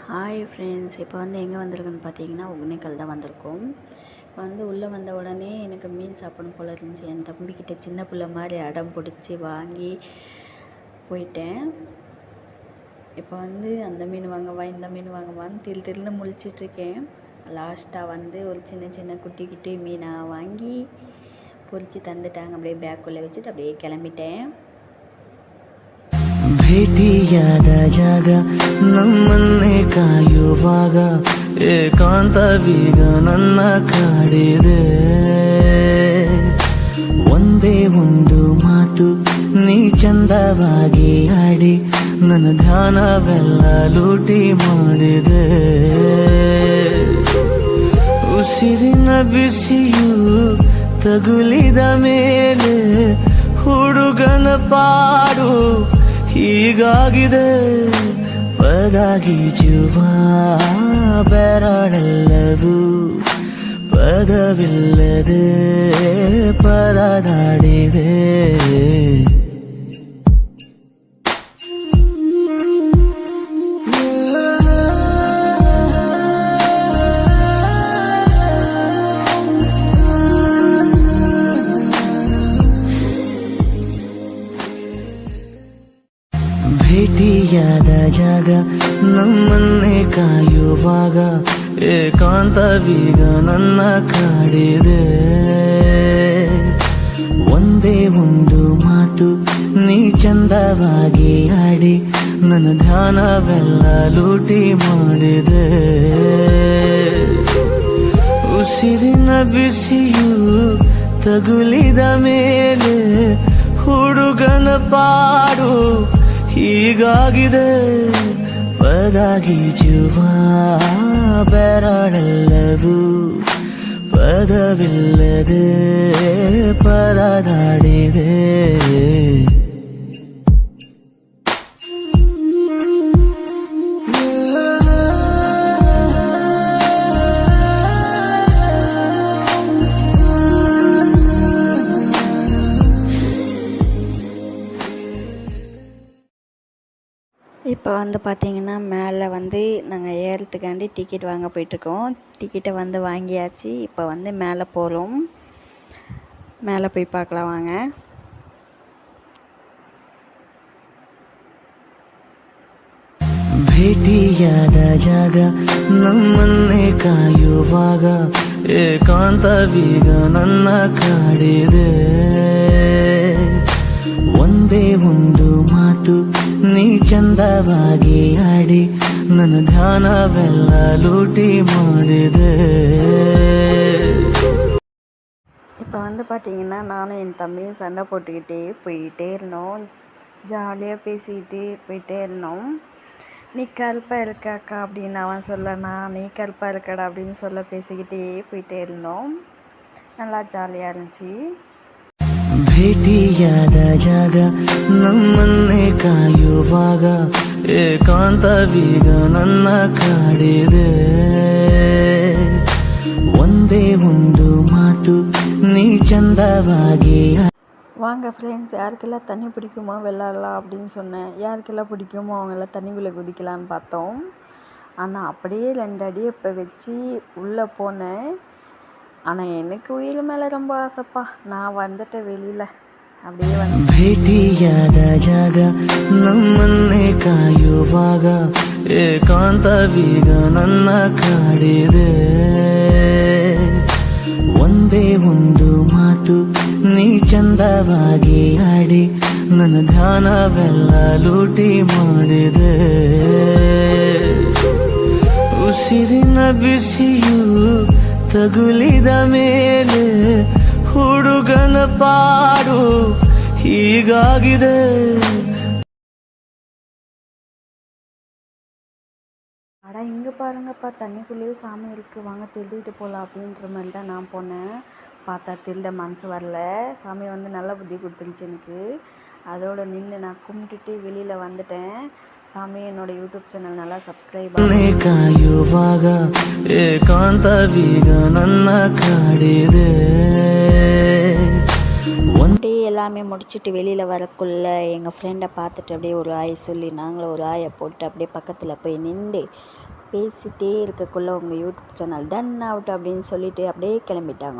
Hi friends, இப்போ எங்கே வந்திருக்குன்னு பார்த்தீங்கன்னா ஒகேனக்கல் தான் வந்திருக்கோம். இப்போ உள்ளே வந்த உடனே எனக்கு மீன் சாப்பிடணும் போல இருந்துச்சு. என் தம்பிக்கிட்ட சின்ன பிள்ளை மாதிரி அடம் பிடிச்சி வாங்கி போயிட்டேன். இப்போ அந்த மீன் வாங்கவா இந்த மீன் வாங்கவான்னு திருன்னு முழிச்சிட்ருக்கேன். லாஸ்ட்டாக ஒரு சின்ன சின்ன குட்டி குட்டி மீனாக வாங்கி பொரித்து தந்துட்டாங்க. அப்படியே பேக்குள்ளே வச்சுட்டு அப்படியே கிளம்பிட்டேன். ಭೇಟಿಯಾದ ಜಾಗ ನಮ್ಮನ್ನೇ ಕಾಯುವಾಗ ಏಕಾಂತವೀಗ ನನ್ನ ಕಾಡಿದೆ. ಒಂದೇ ಒಂದು ಮಾತು ನೀ ಚಂದವಾಗಿ ಆಡಿ ನನ್ನ ಧ್ಯಾನವೆಲ್ಲ ಲೂಟಿ ಮಾಡಿದೆ. ಉಸಿರಿನ ಬಿಸಿಯು ತಗುಲಿದ ಮೇಲೆ ಹುಡುಗನ ಪಾಡು ಹೀಗಾಗಿದೆ. ಪದಗೀಜುವ ಬೆರಳೆಲ್ಲವೂ ಪದವಿಲ್ಲದೆ ಪರದಾಡಿದೆ. ಭೇಟಿಯಾದ ಜಾಗ ನಮ್ಮನ್ನೇ ಕಾಯುವಾಗ ಏಕಾಂತವೀಗ ನನ್ನ ಕಾಡಿದೆ. ಒಂದೇ ಒಂದು ಮಾತು ನೀ ಚಂದವಾಗಿ ಆಡಿ ನನ್ನ ಧ್ಯಾನವೆಲ್ಲ ಲೂಟಿ ಮಾಡಿದೆ. ಉಸಿರಿನ ಬಿಸಿಯು ತಗುಲಿದ ಮೇಲೆ ಹುಡುಗನ ಪಾಡು ಹೀಗಾಗಿದೆ. ಪದಗೀಜುವ ಬೆರಳೆಲ್ಲವೂ ಪದವಿಲ್ಲದೆ ಪರದಾಡಿದೆ. இப்போ பார்த்தீங்கன்னா மேலே நாங்கள் ஏறத்துக்காண்டி டிக்கெட் வாங்க போயிட்டுருக்கோம். டிக்கெட்டை வாங்கியாச்சு. இப்போ மேலே போகிறோம். மேலே போய் பார்க்கலாம் வாங்க. ಭೇಟಿಯಾದ ಜಾಗ ನಮ್ಮನ್ನೇ ಕಾಯುವಾಗ ಏಕಾಂತವೀಗ ನನ್ನ ಕಾಡಿದೆ. ಒಂದೇ ಒಂದು ಮಾತು ನೀ ಚಂದವಾಗಿ ಆಡಿ ನನ್ನ ಧ್ಯಾನವೆಲ್ಲ ಲೂಟಿ ಮಾಡಿದೆ. இப்போ பார்த்தீங்கன்னா நானும் என் தம்பியும் சண்டை போட்டுக்கிட்டே போயிட்டே இருந்தோம். ஜாலியாக பேசிக்கிட்டே போயிட்டே இருந்தோம். நீ கருப்பாக இருக்காக்கா அப்படின்னு அவன் சொல்ல, நான் நீ கருப்பாக இருக்கடா அப்படின்னு சொல்ல பேசிக்கிட்டே போயிட்டே இருந்தோம். நல்லா ஜாலியாக இருந்துச்சு. ಭೇಟಿಯಾದ ಜಾಗ ನಮ್ಮನ್ನೇ ಕಾಯುವಾಗ ಏಕಾಂತವೀಗ ನನ್ನ ಕಾಡಿದೆ. ಒಂದೇ ಒಂದು ಮಾತು ನೀ ಚಂದವಾಗಿ. வாங்க ஃப்ரெண்ட்ஸ், யாருக்கெல்லாம் தண்ணி பிடிக்குமோ விளாட்லாம் அப்படின்னு சொன்னேன். யாருக்கெல்லாம் பிடிக்குமோ அவங்கெல்லாம் தண்ணிக்குள்ளே குதிக்கலான்னு பார்த்தோம். ஆனால் அப்படியே 2 அடியை இப்போ வச்சு உள்ளே போனேன். ஆனால் எனக்கு உயிர் மேலே ரொம்ப ஆசைப்பா. நான் வந்துட்டேன் வெளியில். அப்படியே ಭೇಟಿಯಾದ ಜಾಗ ನಮ್ಮನ್ನೇ ಕಾಯುವಾಗ ಏಕಾಂತವೀಗ ನನ್ನ ಕಾಡಿದೆ. ಒಂದೇ ಒಂದು ಮಾತು ನೀ ಚಂದವಾಗಿ ಆಡಿ ನನ್ನ ಧ್ಯಾನವೆಲ್ಲ ಲೂಟಿ ಮಾಡಿದೆ. ಉಸಿರಿನ ಬಿಸಿಯು ತಗುಲಿದ ಮೇಲೆ ಹುಡುಗನ ಪಾಡು ಹೀಗಾಗಿದೆ. அடா இங்கே பாருங்கப்பா, தண்ணிக்குள்ளேயே சாமி இருக்குது, வாங்க திருடிட்டு போகலாம் அப்படின்ற மாதிரி தான் நான் போனேன். பார்த்தா திருட மனசு வரல. சாமி நல்ல புத்தி கொடுத்துருந்துச்சு எனக்கு. அதோடு நின்று நான் கும்பிட்டுட்டு வெளியில் வந்துட்டேன். சாமி என்னோட யூடியூப் சேனல் நல்லா சப்ஸ்கிரைப் ಕಾಯುವಾಗ ಏಕಾಂತವೀಗ ನನ್ನ ಕಾಡಿದೆ. அப்படியே எல்லாமே முடிச்சுட்டு வெளியில் வரக்குள்ளே எங்கள் ஃப்ரெண்டை பார்த்துட்டு அப்படியே ஒரு ஆய் சொல்லி நாங்களும் ஒரு ஆயை போட்டு அப்படியே பக்கத்தில் போய் நின்று பேசிகிட்டே இருக்கக்குள்ளே உங்கள் யூடியூப் சேனல் டன் அவுட் அப்படின்னு சொல்லிட்டு அப்படியே கிளம்பிட்டாங்க.